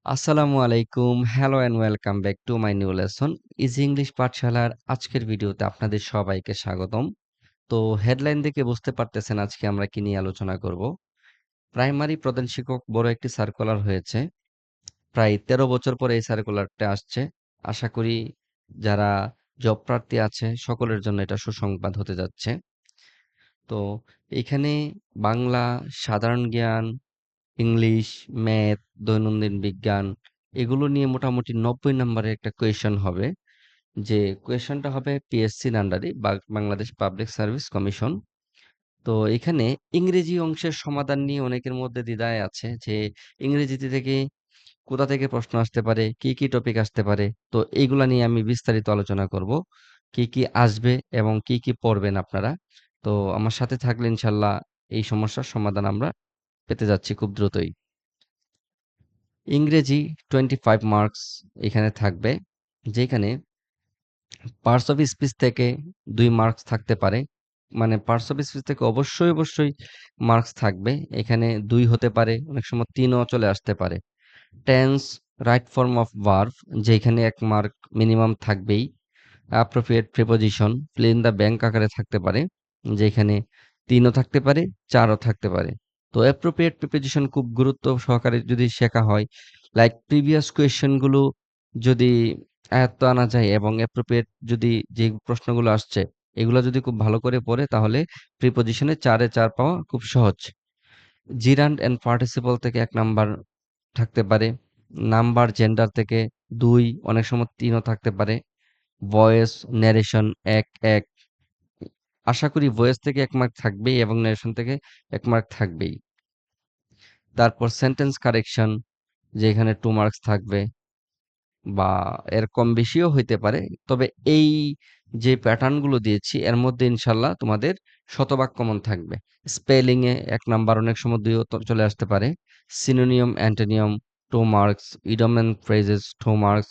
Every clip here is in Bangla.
আসসালামু আলাইকুম। Hello and welcome back to my new lesson. Easy English পাঠশালার আজকের ভিডিওতে আপনাদের সবাইকে স্বাগতম। তো হেডলাইন দেখে বুঝতে পারতেছেন আজকে আমরা কি নিয়ে আলোচনা করব। প্রাইমারি প্রধান শিক্ষক বড় একটি সার্কুলার হয়েছে। প্রায় ১৩ বছর পরে এই সার্কুলারটা আসছে। আশা করি যারা জব প্রার্থী আছে সকলের জন্য এটা সুসংবাদ হতে যাচ্ছে। তো এইখানে বাংলা, সাধারণ জ্ঞান, ইংলিশ, ম্যাথ, দৈনন্দিন বিজ্ঞান এগুলো নিয়ে মোটামুটি ৯০ নাম্বারের একটা কোয়েশ্চেন হবে। যে কোয়েশ্চেনটা হবে পিএসসির আন্ডারে বাংলাদেশ পাবলিক সার্ভিস কমিশন। তো এখানে ইংরেজি অংশের সমাধান নিয়ে অনেকের মধ্যে দ্বিধায় আছে যে ইংরেজিতে থেকে কোথা থেকে প্রশ্ন আসতে পারে, কি, কি টপিক আসতে পারে। তো এইগুলা নিয়ে আমি বিস্তারিত আলোচনা করব। কি, কি আসবে এবং কি, কি পড়বেন আপনারা। তো আমার সাথে থাকলে ইনশাআল্লাহ এই সমস্যার সমাধান আমরা পেতে যাচ্ছি খুব দ্রুতই। ইংরেজি 25 মার্কস এখানে থাকবে। যেখানে পার্টস অফ স্পিচ থেকে ২ মার্কস থাকতে পারে। মানে পার্টস অফ স্পিচ থেকে অবশ্যই মার্কস থাকবে। এখানে ২ হতে পারে, অনেক সময় ৩ ও চলে আসতে পারে। Tense, right form of verb যেখানে ১ মার্ক মিনিমাম থাকবেই। Appropriate preposition fill in the blank আকারে থাকতে পারে। যেখানে ৩ ও থাকতে পারে, ৪ ও থাকতে পারে। তো অ্যাপ্রোপ্রিয়েট প্রিপোজিশন খুব গুরুত্ব সহকারে যদি শেখা হয়, লাইক প্রিভিয়াস কোয়েশ্চেন গুলো যদি আয়ত্তে আনা যায় এবং অ্যাপ্রোপ্রিয়েট যদি যে প্রশ্নগুলো আসছে, এগুলা যদি খুব ভালো করে পড়ে তাহলে প্রিপোজিশনে ৪ এ ৪ পাওয়া খুব সহজ। জিরান্ড অ্যান্ড পার্টিসিপল থেকে ১ নাম্বার থাকতে পারে। নাম্বার, জেন্ডার থেকে ২, অনেক সময় ৩ ও থাকতে পারে। Voice, narration ১, ১। আশা করি ভয়েস থেকে ১ মার্ক থাকবেই এবং ন্যারেশন থেকে ১ মার্ক থাকবেই। তারপর সেন্টেন্স কারেকশন যেখানে 2 মার্কস থাকবে বা এর কম বেশিও হইতে পারে। তবে এই যে প্যাটার্ন গুলো দিয়েছি এর মধ্যে ইনশাআল্লাহ তোমাদের শতভাগ কমন থাকবে। স্পেলিং এ ১ নাম্বার, অনেক সময় ২ ও চলে আসতে পারে। Synonym, antonym 2 marks, idiom and phrases 2 marks,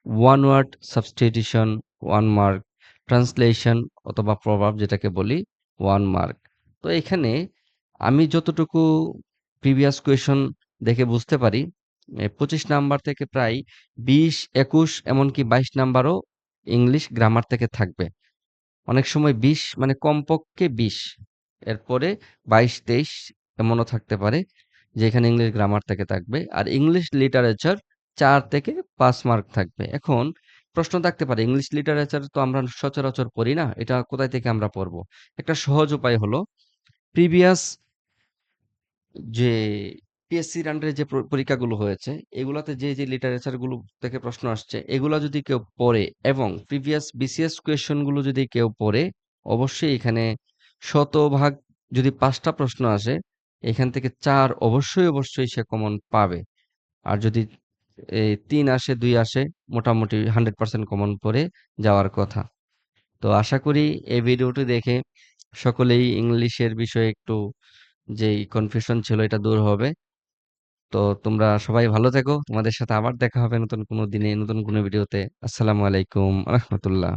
one word substitution 1 mark, translation অথবা প্রভাব যেটাকে বলি 1 মার্ক। তো এখানে আমি যতটুকু প্রিভিয়াস কোয়েশন দেখে বুঝতে পারি ২৫ নাম্বার থেকে প্রায় ২০, ২১ এমনকি ২২ নাম্বারও ইংলিশ গ্রামার থেকে থাকবে। অনেক সময় ২০ মানে কমপক্ষে ২০, এরপরে ২২, ২৩ এমনও থাকতে পারে যেখানে ইংলিশ গ্রামার থেকে থাকবে। আর ইংলিশ লিটারেচার ৪ থেকে ৫ মার্ক থাকবে। এখন প্রশ্ন থাকতে পারে ইংলিশ লিটারেচার তো আমরা সচরাচর পড়ি না, এটা কোথায় থেকে আমরা পড়বো? একটা সহজ উপায় হলো প্রিভিয়াস যে পিএসসির আন্ডারে যে পরীক্ষাগুলো হয়েছে, এগুলাতে যে লিটারেচার গুলো থেকে প্রশ্ন আসছে, এগুলা যদি কেউ পড়ে এবং প্রিভিয়াস বিসিএস কোয়েশ্চেন গুলো যদি কেউ পড়ে, অবশ্যই এখানে শতভাগ যদি ৫ টা প্রশ্ন আসে, এখান থেকে ৪ অবশ্যই সে কমন পাবে। আর যদি ৩ আসে, ২ আসে, মোটামুটি 100% কমন পড়ে যাওয়ার কথা। তো আশা করি এই ভিডিওটি দেখে সকলেই ইংলিশের বিষয়ে একটু যেই কনফিউশন ছিল এটা দূর হবে। তো তোমরা সবাই ভালো থেকো। তোমাদের সাথে আবার দেখা হবে নতুন কোনো দিনে, নতুন কোনো ভিডিওতে। আসসালামু আলাইকুম ওয়া রাহমাতুল্লাহ।